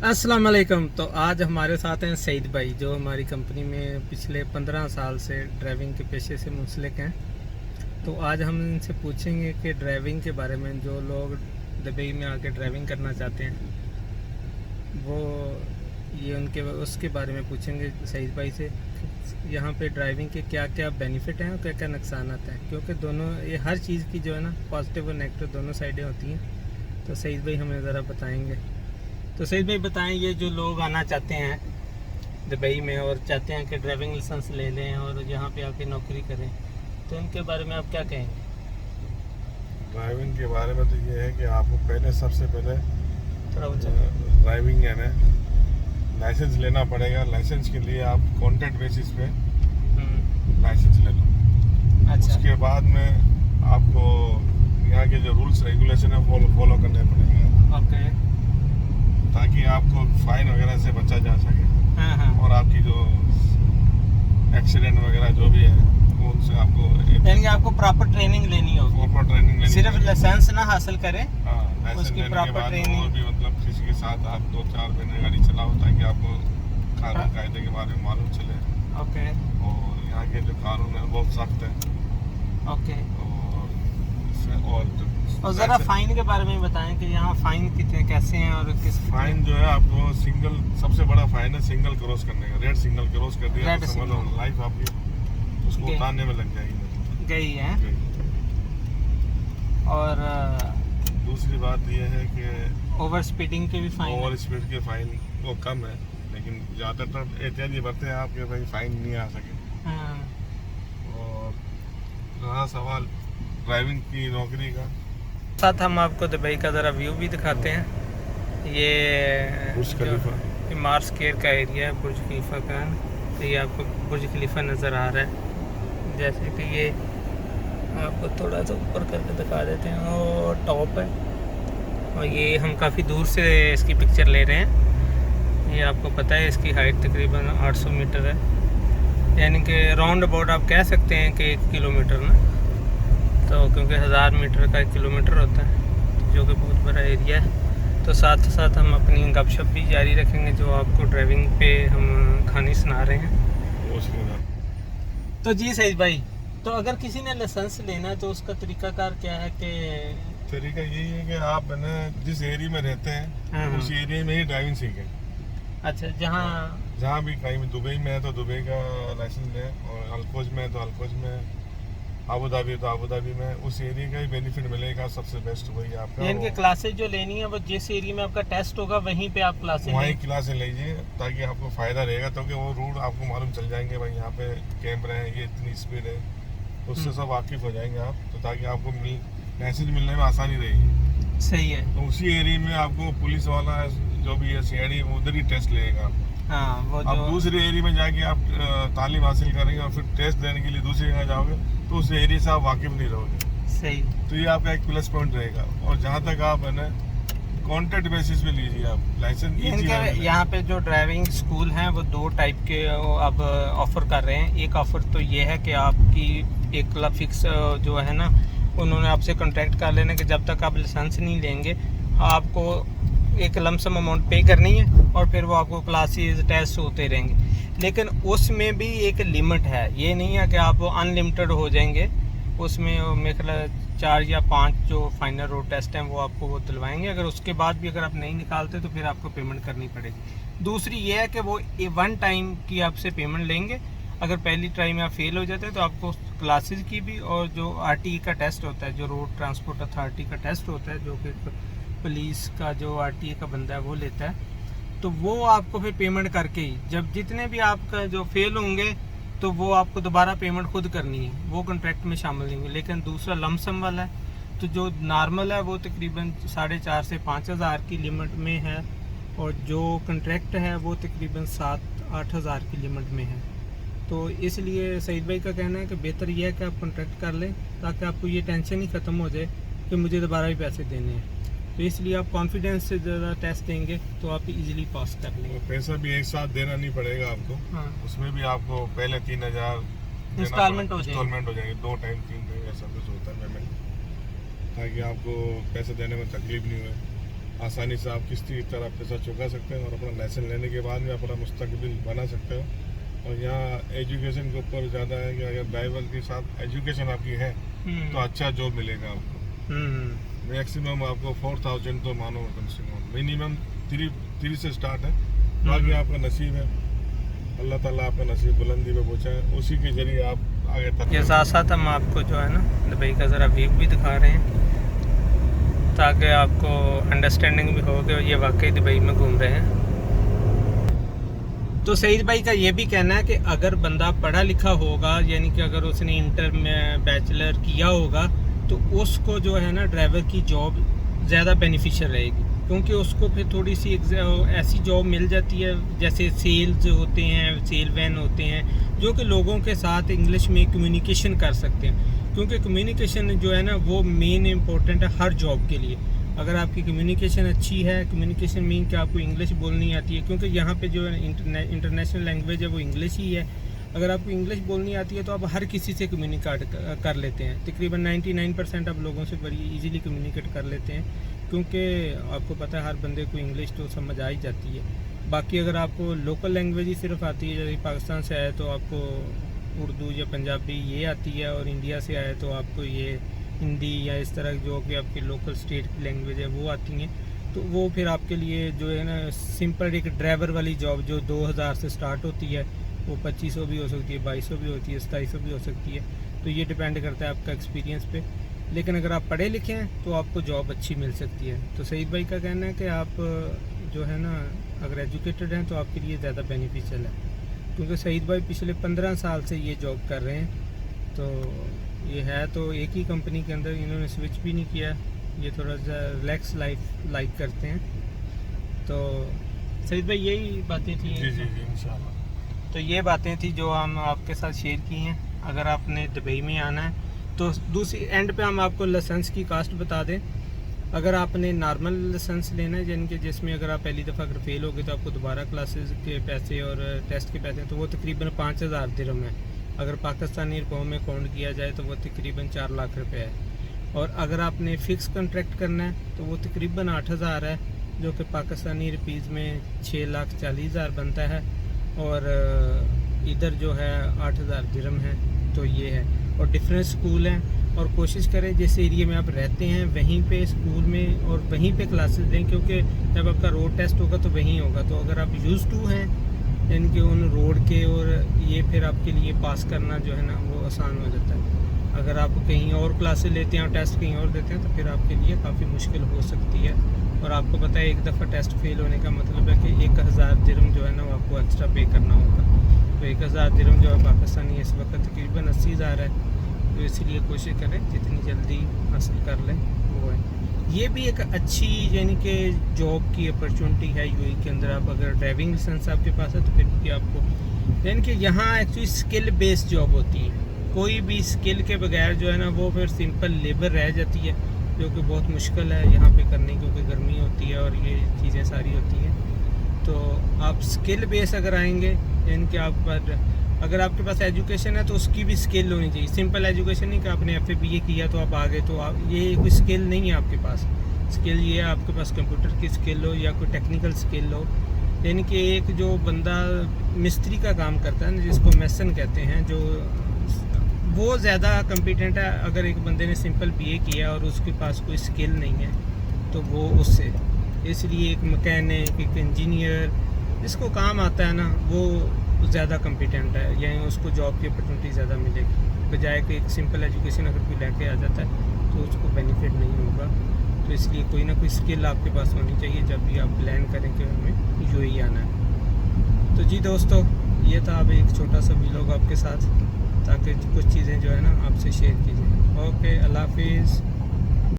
अस्सलाम वालेकुम। तो आज हमारे साथ हैं सईद भाई, जो हमारी कंपनी में पिछले 15 साल से ड्राइविंग के पेशे से मुंसलिक हैं। तो आज हम इनसे पूछेंगे कि ड्राइविंग के बारे में, जो लोग दुबई में आके ड्राइविंग करना चाहते हैं वो ये उनके उसके बारे में पूछेंगे सईद भाई से। यहाँ पे ड्राइविंग के क्या क्या बेनिफिट हैं और क्या क्या नुकसान हैं, क्योंकि दोनों ये हर चीज़ की जो है ना, पॉजिटिव और नेगेटिव दोनों साइडें होती हैं। तो सईद भाई हमें ज़रा बताएंगे। तो सईद भाई बताएं, ये जो लोग आना चाहते हैं दुबई में और चाहते हैं कि ड्राइविंग लाइसेंस ले लें और यहाँ पे आके नौकरी करें, तो इनके बारे में आप क्या कहेंगे? ड्राइविंग के बारे में तो ये है कि आपको सबसे पहले थोड़ा ड्राइविंग यानी लाइसेंस लेना पड़ेगा। लाइसेंस के लिए आप कॉन्ट्रैक्ट बेसिस पे लाइसेंस ले लो। अच्छा। उसके बाद में आपको यहाँ के जो रूल्स रेगुलेशन है फॉलो करने पड़ेंगे, ओके। ताकि आपको फाइन वगैरह से बचा जा सके। हाँ हाँ। और आपकी जो एक्सीडेंट वगैरह जो भी है वो उनसे आपको यानी कि आपको प्रॉपर ट्रेनिंग लेनी होगी। प्रॉपर ट्रेनिंग लेनी सिर्फ पड़ेगी। लाइसेंस ना हासिल करें, लाइसेंस उसकी लेने के प्रॉपर बाद ट्रेनिंग। और भी मतलब किसी के साथ आप 2-4 महीने गाड़ी चलाओ, ताकि आपको कानून कायदे के बारे में मालूम चले। ओके और यहाँ के जो कानून है बहुत सख्त है। ओके। और ज़रा फाइन के बारे में बताएं कि यहाँ फाइन कितने कैसे हैं और किस फाइन जो है आपको सबसे बड़ा फाइन है सिंगल क्रॉस करने का। रेड सिग्नल क्रॉस कर दिया तो समझ लो लाइफ आपकी उसको उतारने में लग जाएगी। गई है। और दूसरी बात यह है कि ओवर स्पीडिंग के भी फाइन ओवर स्पीड के फाइन वो कम है, लेकिन ज़्यादातर एहतियात ये बरते हैं आपके भाई फाइन नहीं आ सके। हाँ। और रहा सवाल ड्राइविंग की नौकरी का, साथ हम आपको दुबई का ज़रा व्यू भी दिखाते हैं। ये बुर्ज खलीफा, ये मार्स केयर का एरिया है, बुर्ज खलीफा का। तो ये आपको बुर्ज खलीफा नज़र आ रहा है। जैसे कि ये आपको थोड़ा सा ऊपर करके दिखा देते हैं, और टॉप है। और ये हम काफ़ी दूर से इसकी पिक्चर ले रहे हैं। ये आपको पता है इसकी हाइट तकरीबन 800 मीटर है, यानी कि राउंड अबाउट आप कह सकते हैं कि 1 किलोमीटर ना। तो क्योंकि 1000 मीटर का 1 किलोमीटर होता है, जो कि बहुत बड़ा एरिया है। तो साथ साथ हम अपनी गपशप भी जारी रखेंगे, जो आपको ड्राइविंग पे हम कहानी सुना रहे हैं। तो जी सईद भाई, तो अगर किसी ने लाइसेंस लेना है तो उसका तरीकाकार क्या है? कि तरीका यही है कि आप जिस एरिया में रहते हैं उस एरिया में ही ड्राइविंग सीखें। अच्छा, जहाँ भी कहीं दुबई में है तो दुबई का लाइसेंस लें, और अल्कोज में है तो अल्कोज में, अबू धाबी तो अबू धाबी में, उस एरिया का ही बेनिफिट मिलेगा। सबसे बेस्ट वही आपका। यानी कि क्लासेज जो लेनी है वो जिस एरिया में आपका टेस्ट होगा वहीं पे आप क्लासेज वहीं क्लासें लीजिए, ताकि आपको फ़ायदा रहेगा। तो कि वो रूट आपको मालूम चल जाएंगे, भाई यहाँ पे कैमरे हैं, ये इतनी स्पीड है, उससे सब वाकिफ़ हो जाएंगे आप। तो ताकि आपको मैसेज मिलने में आसानी रहेगी। सही है। तो उसी एरिया में आपको पुलिस वाला जो भी है सीआईडी उधर ही टेस्ट लेगा। हाँ, वो आप दूसरे एरिया में जाके आप तालीम हासिल करेंगे और फिर टेस्ट देने के लिए दूसरी जगह जाओगे तो उस एरिया से आप वाकिफ नहीं रहोगे। सही। तो ये आपका एक प्लस पॉइंट रहेगा। और जहाँ तक आप है ना कॉन्ट्रैक्ट बेसिस पे लीजिए आप लाइसेंस। यहाँ पे जो ड्राइविंग स्कूल हैं वो 2 टाइप के अब ऑफ़र कर रहे हैं। एक ऑफ़र तो ये है कि आपकी एक फिक्स जो है ना, उन्होंने आपसे कॉन्ट्रैक्ट कर लेना कि जब तक आप लाइसेंस नहीं लेंगे आपको एक लमसम अमाउंट पे करनी है, और फिर वो आपको क्लासेस टेस्ट होते रहेंगे। लेकिन उसमें भी एक लिमिट है, ये नहीं है कि आप अनलिमिटेड हो जाएंगे। उसमें मेरे ख्याल 4 या 5 जो फाइनल रोड टेस्ट हैं वो आपको वो दिलवाएंगे। अगर उसके बाद भी अगर आप नहीं निकालते तो फिर आपको पेमेंट करनी पड़ेगी। दूसरी ये है कि वो 1 टाइम की आपसे पेमेंट लेंगे। अगर पहली ट्राई में आप फेल हो जाते हैं तो आपको क्लासेस की भी, और जो आरटीई का टेस्ट होता है, जो रोड ट्रांसपोर्ट अथॉरिटी का टेस्ट होता है, जो कि पुलिस का जो आरटीई का बंदा है वो लेता है, तो वो आपको फिर पेमेंट करके ही, जब जितने भी आपका जो फेल होंगे तो वो आपको दोबारा पेमेंट खुद करनी है, वो कॉन्ट्रैक्ट में शामिल नहीं होंगे। लेकिन दूसरा लमसम वाला है, तो जो नॉर्मल है वो तकरीबन 4,500 से 5,000 की लिमिट में है, और जो कॉन्ट्रैक्ट है वो तकरीबन 7-8 हज़ार की लिमिट में है। तो इसलिए सईद भाई का कहना है कि बेहतर यह है कि आप कॉन्ट्रैक्ट कर लें, ताकि आपको ये टेंशन ही ख़त्म हो जाए कि मुझे दोबारा भी पैसे देने हैं। तो इसलिए आप कॉन्फिडेंस से ज़्यादा टेस्ट देंगे तो आप इजीली पास कर लेंगे। पैसा भी एक साथ देना नहीं पड़ेगा आपको। हाँ, उसमें भी आपको पहले 3,000 इंस्टॉलमेंट हो जाएगी, 2 टाइम 3 टाइम ऐसा कुछ होता है पेमेंट, ताकि आपको पैसे देने में तकलीफ नहीं हुए। आसानी से आप किसी की तरह पैसा चुका सकते हैं और अपना लाइसेंस लेने के बाद में अपना मुस्तकबिल बना सकते हो। और यहाँ एजुकेशन के ऊपर ज़्यादा है कि अगर ड्राइवर के साथ एजुकेशन आपकी है तो अच्छा जॉब मिलेगा आपको। मैक्सिमम आपको 4000 तो मानो कम से कम, मिनिमम 3 से स्टार्ट है। बाकी आपका नसीब है, अल्लाह ताला आपका नसीब बुलंदी पे पहुँचाए, उसी के जरिए आप आगे तक। ये साथ साथ हम आपको जो है ना दुबई का ज़रा व्यू भी दिखा रहे हैं ताकि आपको अंडरस्टैंडिंग भी हो कि ये वाकई दुबई में घूम रहे हैं। तो सईद भाई का ये भी कहना है कि अगर बंदा पढ़ा लिखा होगा, यानी कि अगर उसने इंटर में बैचलर किया होगा, तो उसको जो है ना ड्राइवर की जॉब ज़्यादा बेनिफिशियल रहेगी, क्योंकि उसको फिर थोड़ी सी ऐसी जॉब मिल जाती है जैसे सेल्स होते हैं, सेल वैन होते हैं, जो कि लोगों के साथ इंग्लिश में कम्युनिकेशन कर सकते हैं, क्योंकि कम्युनिकेशन जो है ना वो मेन इम्पोर्टेंट है हर जॉब के लिए। अगर आपकी कम्युनिकेशन अच्छी है, कम्युनिकेशन मीन कि आपको इंग्लिश बोलनी आती है, क्योंकि यहाँ पे जो इंटरनेशनल लैंग्वेज है वो इंग्लिश ही है। अगर आपको इंग्लिश बोलनी आती है तो आप हर किसी से कम्युनिकेट कर लेते हैं, तकरीबन 99% आप लोगों से बड़ी इजीली कम्युनिकेट कर लेते हैं, क्योंकि आपको पता है हर बंदे को इंग्लिश तो समझ आ ही जाती है। बाकी अगर आपको लोकल लैंग्वेज ही सिर्फ आती है, जैसे पाकिस्तान से आए तो आपको उर्दू या पंजाबी ये आती है, और इंडिया से आए तो आपको ये हिंदी या इस तरह जो कि आपकी लोकल स्टेट की लैंग्वेज है वो आती हैं, तो वो फिर आपके लिए जो है ना सिंपल एक ड्राइवर वाली जॉब जो 2000 से स्टार्ट होती है वो 2500 भी हो सकती है, 2200 भी होती है, 2700 भी हो सकती है। तो ये डिपेंड करता है आपका एक्सपीरियंस पे। लेकिन अगर आप पढ़े लिखे हैं तो आपको जॉब अच्छी मिल सकती है। तो सईद भाई का कहना है कि आप जो है ना अगर एजुकेटेड हैं तो आपके लिए ज़्यादा बेनिफिशियल है, क्योंकि सईद भाई पिछले 15 साल से ये जॉब कर रहे हैं। तो ये है तो एक ही कंपनी के अंदर, इन्होंने स्विच भी नहीं किया, ये थोड़ा सा रिलैक्स लाइफ लाइक करते हैं। तो सईद भाई यही बातें थी। जी जी जी इंशाल्लाह। तो ये बातें थी जो हम आपके साथ शेयर की हैं। अगर आपने दुबई में आना है तो दूसरी एंड पे हम आपको लाइसेंस की कास्ट बता दें। अगर आपने नॉर्मल लाइसेंस लेना है, यानी कि जिसमें अगर आप पहली दफ़ा अगर फेल हो गए तो आपको दोबारा क्लासेस के पैसे और टेस्ट के पैसे, तो वो तकरीबन 5000 दिरहम है। अगर पाकिस्तानी रुपयों में काउंट किया जाए तो वो तकरीबन 4 लाख रुपए है। और अगर आपने फ़िक्स कॉन्ट्रैक्ट करना है तो वो तकरीबन 8000 है, जो कि पाकिस्तानी रुपीज़ में 6,40,000 बनता है, और इधर जो है 8000 दिरहम है। तो ये है, और डिफरेंट स्कूल हैं, और कोशिश करें जिस एरिया में आप रहते हैं वहीं पे स्कूल में और वहीं पे क्लासेस दें, क्योंकि जब आपका रोड टेस्ट होगा तो वहीं होगा। तो अगर आप यूज़ टू हैं यानी कि उन रोड के, और ये फिर आपके लिए पास करना जो है ना वो आसान हो जाता है। अगर आप कहीं और क्लासेस लेते हैं और टेस्ट कहीं और देते हैं तो फिर आपके लिए काफ़ी मुश्किल हो सकती है। और आपको पता है एक दफ़ा टेस्ट फेल होने का मतलब है कि 1000 दिरहम जो है ना वो आपको एक्स्ट्रा पे करना होगा। तो 1000 दिरहम जो है पाकिस्तानी इस वक्त तकरीबन 80,000 है। तो इसलिए कोशिश करें जितनी जल्दी हासिल कर लें वो है। ये भी एक अच्छी यानी कि जॉब की अपॉर्चुनिटी है यूएई के अंदर। आप अगर ड्राइविंग लाइसेंस आपके पास है तो फिर भी आपको, यानी कि यहाँ एक्चुअली स्किल बेस्ड जॉब होती है। कोई भी स्किल के बगैर जो है ना वो फिर सिंपल लेबर रह जाती है, जो कि बहुत मुश्किल है यहाँ पे करने, क्योंकि गर्मी होती है और ये चीज़ें सारी होती हैं। तो आप स्किल बेस अगर आएंगे, यानी कि आप पर अगर आपके पास एजुकेशन है तो उसकी भी स्किल होनी चाहिए। सिंपल एजुकेशन नहीं कि आपने FA BA किया तो आप आ गए, तो आप ये कोई स्किल नहीं है आपके पास। स्किल ये है आपके पास कंप्यूटर की स्किल हो या कोई टेक्निकल स्किल हो। यानी कि एक जो बंदा मिस्त्री का काम करता है ना, जिसको मेसन कहते हैं, जो वो ज़्यादा कम्पिटेंट है। अगर एक बंदे ने सिंपल BA किया और उसके पास कोई स्किल नहीं है तो वो उससे, इसलिए एक मैकेनिक, एक इंजीनियर जिसको काम आता है ना वो ज़्यादा कम्पिटेंट है, यानी उसको जॉब की अपॉर्चुनिटी ज़्यादा मिलेगी, बजाय कि एक सिंपल एजुकेशन अगर कोई लेके आ जाता है तो उसको बेनिफिट नहीं होगा। तो इसलिए कोई ना कोई स्किल आपके पास होनी चाहिए जब भी आप प्लान करें कि हमें यूएई आना है। तो जी दोस्तों, ये था अब एक छोटा सा व्लॉग आपके साथ, ताकि कुछ चीज़ें जो है ना आपसे शेयर कीजिए। ओके, अल्लाह हाफिज़।